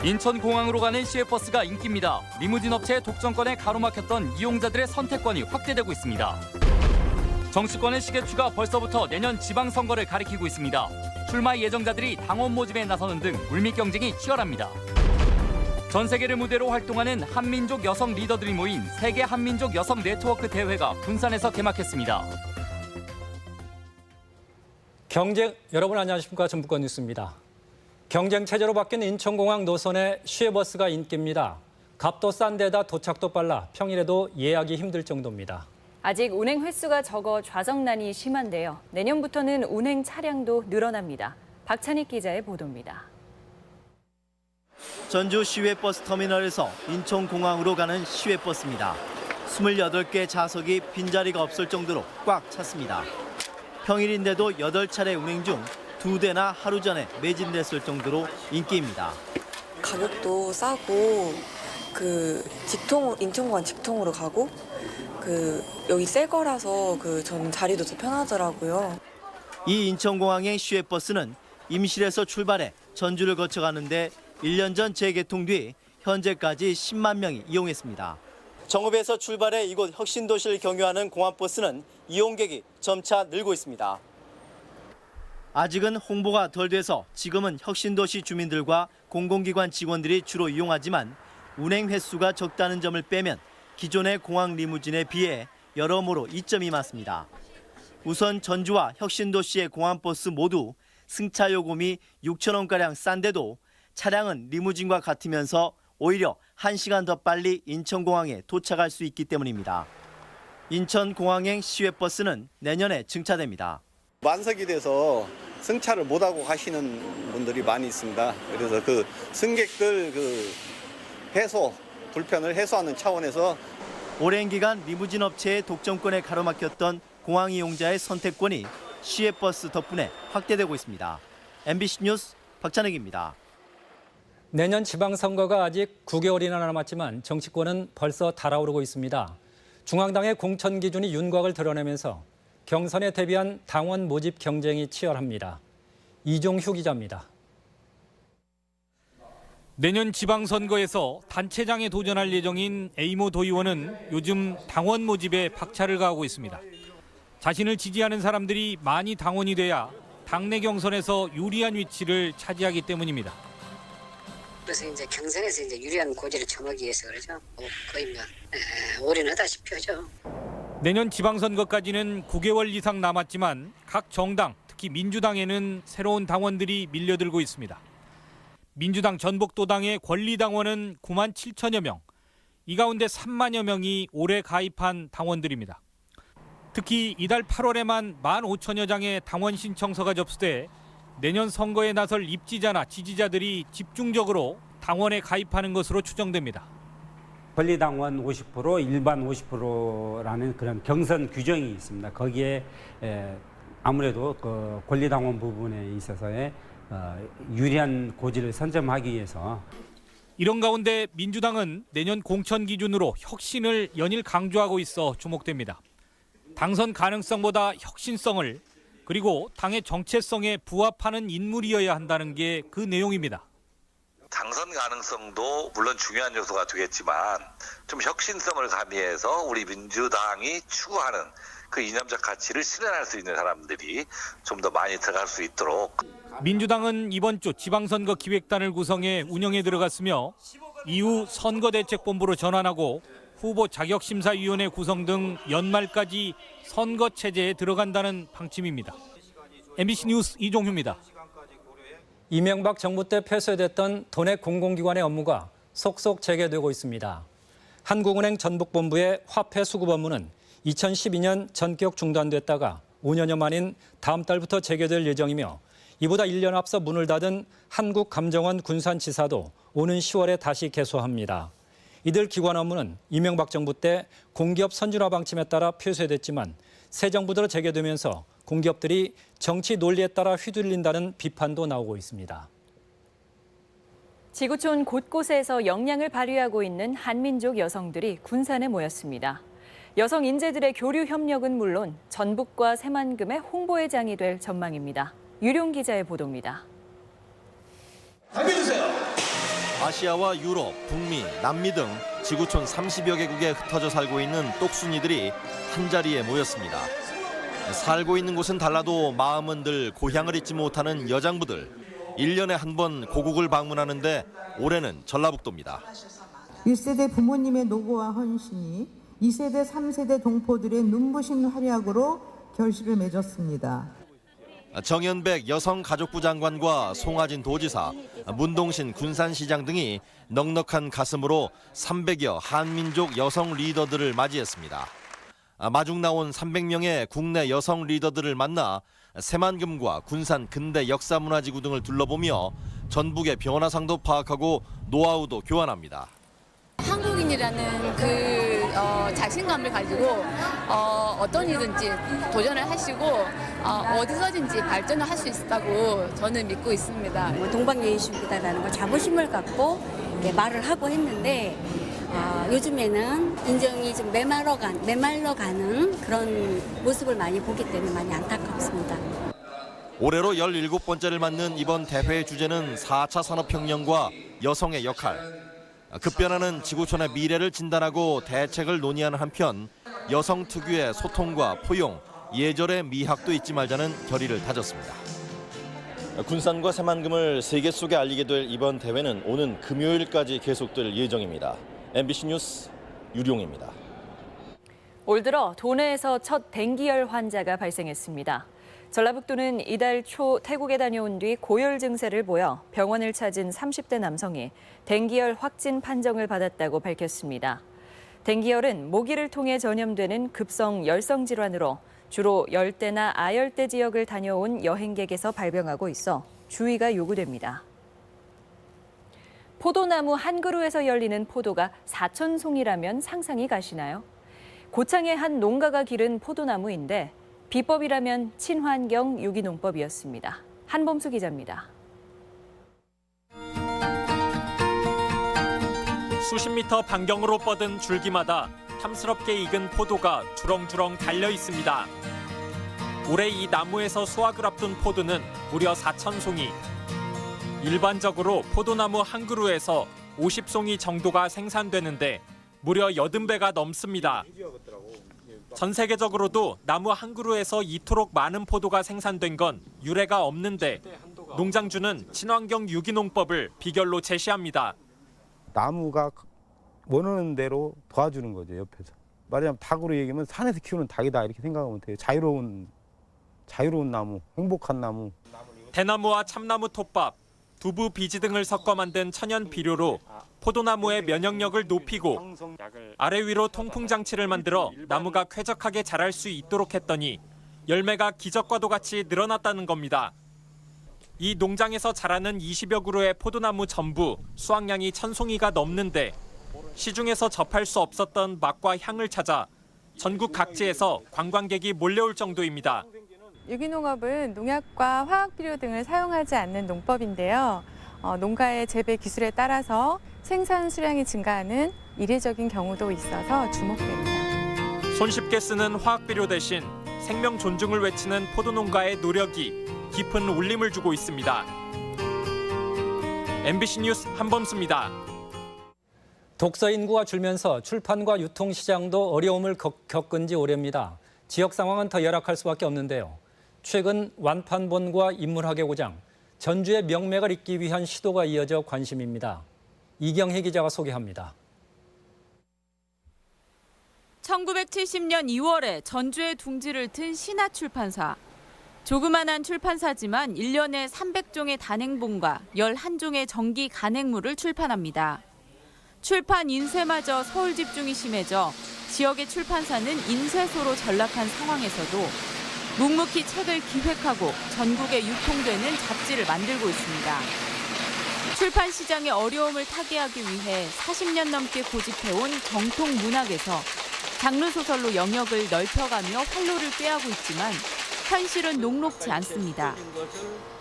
인천공항으로 가는 시외버스가 인기입니다. 리무진 업체의 독점권에 가로막혔던 이용자들의 선택권이 확대되고 있습니다. 정치권의 시계추가 벌써부터 내년 지방선거를 가리키고 있습니다. 출마 예정자들이 당원 모집에 나서는 등 물밑 경쟁이 치열합니다. 전 세계를 무대로 활동하는 한민족 여성 리더들이 모인 세계 한민족 여성 네트워크 대회가 군산에서 개막했습니다. 여러분 안녕하십니까. 전북권 뉴스입니다. 경쟁 체제로 바뀐 인천공항 노선에 시외버스가 인기입니다. 값도 싼 데다 도착도 빨라 평일에도 예약이 힘들 정도입니다. 아직 운행 횟수가 적어 좌석난이 심한데요. 내년부터는 운행 차량도 늘어납니다. 박찬익 기자의 보도입니다. 전주 시외버스 터미널에서 인천공항으로 가는 시외버스입니다. 28개 좌석이 빈자리가 없을 정도로 꽉 찼습니다. 평일인데도 8차례 운행 중 2대나 하루 전에 매진됐을 정도로 인기입니다. 가격도 싸고 인천공항 직통으로 가고 여기 새 거라서 전 자리도 더 편하더라고요. 이 인천공항행 시외버스는 임실에서 출발해 전주를 거쳐가는데 1년 전 재개통 뒤 현재까지 10만 명이 이용했습니다. 정읍에서 출발해 이곳 혁신도시를 경유하는 공항버스는 이용객이 점차 늘고 있습니다. 아직은 홍보가 덜 돼서 지금은 혁신도시 주민들과 공공기관 직원들이 주로 이용하지만 운행 횟수가 적다는 점을 빼면 기존의 공항 리무진에 비해 여러모로 이점이 많습니다. 우선 전주와 혁신도시의 공항버스 모두 승차 요금이 6천 원가량 싼데도 차량은 리무진과 같으면서 오히려 1시간 더 빨리 인천공항에 도착할 수 있기 때문입니다. 인천공항행 시외버스는 내년에 증차됩니다. 만석이 돼서 승차를 못하고 가시는 분들이 많이 있습니다. 그래서 승객들 불편을 해소하는 차원에서 오랜 기간 리무진 업체의 독점권에 가로막혔던 공항 이용자의 선택권이 시외버스 덕분에 확대되고 있습니다. MBC 뉴스 박찬익입니다. 내년 지방선거가 아직 9개월이나 남았지만 정치권은 벌써 달아오르고 있습니다. 중앙당의 공천 기준이 윤곽을 드러내면서 경선에 대비한 당원 모집 경쟁이 치열합니다. 이종휴 기자입니다. 내년 지방선거에서 단체장에 도전할 예정인 에이모 도의원은 요즘 당원 모집에 박차를 가하고 있습니다. 자신을 지지하는 사람들이 많이 당원이 돼야 당내 경선에서 유리한 위치를 차지하기 때문입니다. 그래서 이제 경선에서 유리한 고지를 점하기 위해서 그러죠. 거의 올인하다시피 하죠. 내년 지방선거까지는 9개월 이상 남았지만 각 정당, 특히 민주당에는 새로운 당원들이 밀려들고 있습니다. 민주당 전북도당의 권리당원은 9만 7천여 명, 이 가운데 3만여 명이 올해 가입한 당원들입니다. 특히 이달 8월에만 1만 5천여 장의 당원 신청서가 접수돼 내년 선거에 나설 입지자나 지지자들이 집중적으로 당원에 가입하는 것으로 추정됩니다. 권리당원 50%, 일반 50%라는 그런 경선 규정이 있습니다. 거기에 아무래도 권리당원 부분에 있어서의 유리한 고지를 선점하기 위해서 이런 가운데 민주당은 내년 공천 기준으로 혁신을 연일 강조하고 있어 주목됩니다. 당선 가능성보다 혁신성을 그리고 당의 정체성에 부합하는 인물이어야 한다는 게 그 내용입니다. 당선 가능성도 물론 중요한 요소가 되겠지만 좀 혁신성을 가미해서 우리 민주당이 추구하는 그 이념적 가치를 실현할 수 있는 사람들이 좀 더 많이 들어갈 수 있도록. 민주당은 이번 주 지방선거 기획단을 구성해 운영에 들어갔으며 이후 선거대책본부로 전환하고 후보 자격심사위원회 구성 등 연말까지 선거 체제에 들어간다는 방침입니다. MBC 뉴스 이종휴입니다. 이명박 정부 때 폐쇄됐던 도내 공공기관의 업무가 속속 재개되고 있습니다. 한국은행 전북본부의 화폐 수급 업무는 2012년 전격 중단됐다가 5년여 만인 다음 달부터 재개될 예정이며 이보다 1년 앞서 문을 닫은 한국감정원 군산지사도 오는 10월에 다시 개소합니다. 이들 기관 업무는 이명박 정부 때 공기업 선진화 방침에 따라 폐쇄됐지만 새 정부 들어 재개되면서 공기업들이 정치 논리에 따라 휘둘린다는 비판도 나오고 있습니다. 지구촌 곳곳에서 역량을 발휘하고 있는 한민족 여성들이 군산에 모였습니다. 여성 인재들의 교류 협력은 물론 전북과 새만금의 홍보의 장이 될 전망입니다. 유룡 기자의 보도입니다. 당겨주세요. 아시아와 유럽, 북미, 남미 등 지구촌 30여 개국에 흩어져 살고 있는 똑순이들이 한자리에 모였습니다. 살고 있는 곳은 달라도 마음은 늘 고향을 잊지 못하는 여장부들. 1년에 한 번 고국을 방문하는데 올해는 전라북도입니다. 1세대 부모님의 노고와 헌신이 2세대, 3세대 동포들의 눈부신 활약으로 결실을 맺었습니다. 정연백 여성가족부 장관과 송하진 도지사, 문동신 군산시장 등이 넉넉한 가슴으로 300여 한민족 여성 리더들을 맞이했습니다. 마중 나온 300명의 국내 여성 리더들을 만나 새만금과 군산 근대 역사문화지구 등을 둘러보며 전북의 변화상도 파악하고 노하우도 교환합니다. 한국인이라는 그 자신감을 가지고 어떤 일든지 도전을 하시고 어디서든지 발전을 할 수 있다고 저는 믿고 있습니다. 동방예의식이다라는 거 자부심을 갖고 말을 하고 했는데 요즘에는 인정이 좀 메말라 가는 그런 모습을 많이 보기 때문에 많이 안타깝습니다. 올해로 17번째를 맞는 이번 대회의 주제는 4차 산업혁명과 여성의 역할. 급변하는 지구촌의 미래를 진단하고 대책을 논의하는 한편 여성 특유의 소통과 포용, 예절의 미학도 잊지 말자는 결의를 다졌습니다. 군산과 새만금을 세계 속에 알리게 될 이번 대회는 오는 금요일까지 계속될 예정입니다. MBC 뉴스 유룡입니다. 올 들어 도내에서 첫 댕기열 환자가 발생했습니다. 전라북도는 이달 초 태국에 다녀온 뒤 고열 증세를 보여 병원을 찾은 30대 남성이 댕기열 확진 판정을 받았다고 밝혔습니다. 댕기열은 모기를 통해 전염되는 급성 열성 질환으로 주로 열대나 아열대 지역을 다녀온 여행객에서 발병하고 있어 주의가 요구됩니다. 포도나무 한 그루에서 열리는 포도가 4,000송이라면 상상이 가시나요? 고창의 한 농가가 기른 포도나무인데 비법이라면 친환경 유기농법이었습니다. 한범수 기자입니다. 수십 미터 반경으로 뻗은 줄기마다 탐스럽게 익은 포도가 주렁주렁 달려 있습니다. 올해 이 나무에서 수확을 앞둔 포도는 무려 4,000송이. 일반적으로 포도나무 한 그루에서 50송이 정도가 생산되는데 무려 80배가 넘습니다. 전 세계적으로도 나무 한 그루에서 이토록 많은 포도가 생산된 건 유례가 없는데 농장주는 친환경 유기농법을 비결로 제시합니다. 나무가 원하는 대로 도와주는 거죠, 옆에서. 말하자면 닭으로 얘기하면 산에서 키우는 닭이다 이렇게 생각하면 돼요. 자유로운 나무, 행복한 나무. 대나무와 참나무 톱밥, 두부 비지 등을 섞어 만든 천연 비료로 포도나무의 면역력을 높이고 아래 위로 통풍 장치를 만들어 나무가 쾌적하게 자랄 수 있도록 했더니 열매가 기적과도 같이 늘어났다는 겁니다. 이 농장에서 자라는 20여 그루의 포도나무 전부 수확량이 1,000송이가 넘는데 시중에서 접할 수 없었던 맛과 향을 찾아 전국 각지에서 관광객이 몰려올 정도입니다. 유기농업은 농약과 화학비료 등을 사용하지 않는 농법인데요. 농가의 재배 기술에 따라서 생산 수량이 증가하는 이례적인 경우도 있어서 주목됩니다. 손쉽게 쓰는 화학비료 대신 생명 존중을 외치는 포도농가의 노력이 깊은 울림을 주고 있습니다. MBC 뉴스 한범수입니다. 독서 인구가 줄면서 출판과 유통시장도 어려움을 겪은 지 오래입니다. 지역 상황은 더 열악할 수밖에 없는데요. 최근 완판본과 인문학예고장, 전주의 명맥을 잇기 위한 시도가 이어져 관심입니다. 이경희 기자가 소개합니다. 1970년 2월에 전주에 둥지를 튼 신화출판사. 조그만한 출판사지만 1년에 300종의 단행본과 11종의 정기 간행물을 출판합니다. 출판 인쇄마저 서울 집중이 심해져 지역의 출판사는 인쇄소로 전락한 상황에서도 묵묵히 책을 기획하고 전국에 유통되는 잡지를 만들고 있습니다. 출판 시장의 어려움을 타개하기 위해 40년 넘게 고집해온 정통 문학에서 장르 소설로 영역을 넓혀가며 활로를 꾀하고 있지만 현실은 녹록지 않습니다.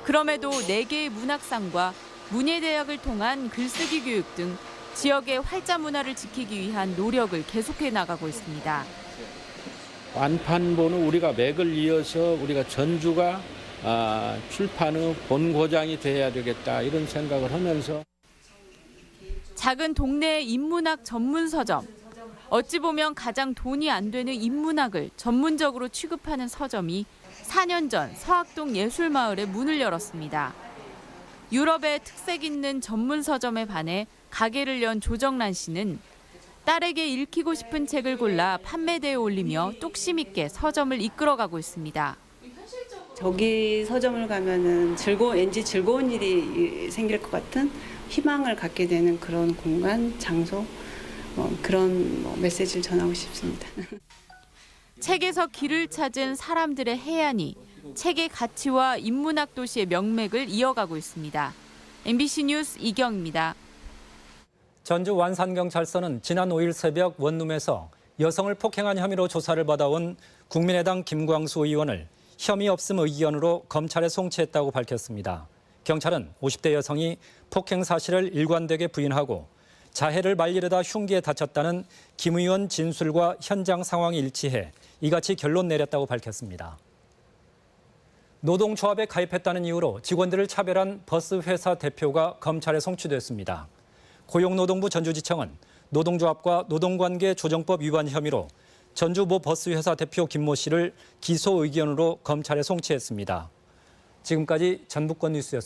그럼에도 4개의 문학상과 문예대학을 통한 글쓰기 교육 등 지역의 활자 문화를 지키기 위한 노력을 계속해 나가고 있습니다. 완판본은 우리가 맥을 이어서 우리가 전주가 출판의 본고장이 돼야 되겠다 이런 생각을 하면서 작은 동네의 인문학 전문 서점. 어찌 보면 가장 돈이 안 되는 인문학을 전문적으로 취급하는 서점이 4년 전 서학동 예술마을에 문을 열었습니다. 유럽의 특색 있는 전문 서점에 반해 가게를 연 조정란 씨는 딸에게 읽히고 싶은 책을 골라 판매대에 올리며 뚝심 있게 서점을 이끌어가고 있습니다. 저기 서점을 가면은 왠지 즐거운 일이 생길 것 같은 희망을 갖게 되는 그런 공간, 장소, 그런 메시지를 전하고 싶습니다. 책에서 길을 찾은 사람들의 해안이 책의 가치와 인문학 도시의 명맥을 이어가고 있습니다. MBC 뉴스 이경입니다. 전주 완산경찰서는 지난 5일 새벽 원룸에서 여성을 폭행한 혐의로 조사를 받아온 국민의당 김광수 의원을 혐의 없음 의견으로 검찰에 송치했다고 밝혔습니다. 경찰은 50대 여성이 폭행 사실을 일관되게 부인하고 자해를 말리려다 흉기에 다쳤다는 김 의원 진술과 현장 상황이 일치해 이같이 결론 내렸다고 밝혔습니다. 노동조합에 가입했다는 이유로 직원들을 차별한 버스 회사 대표가 검찰에 송치됐습니다. 고용노동부 전주지청은 노동조합과 노동관계 조정법 위반 혐의로 전주 모 버스 회사 대표 김모 씨를 기소 의견으로 검찰에 송치했습니다. 지금까지 전북권 뉴스였습니다.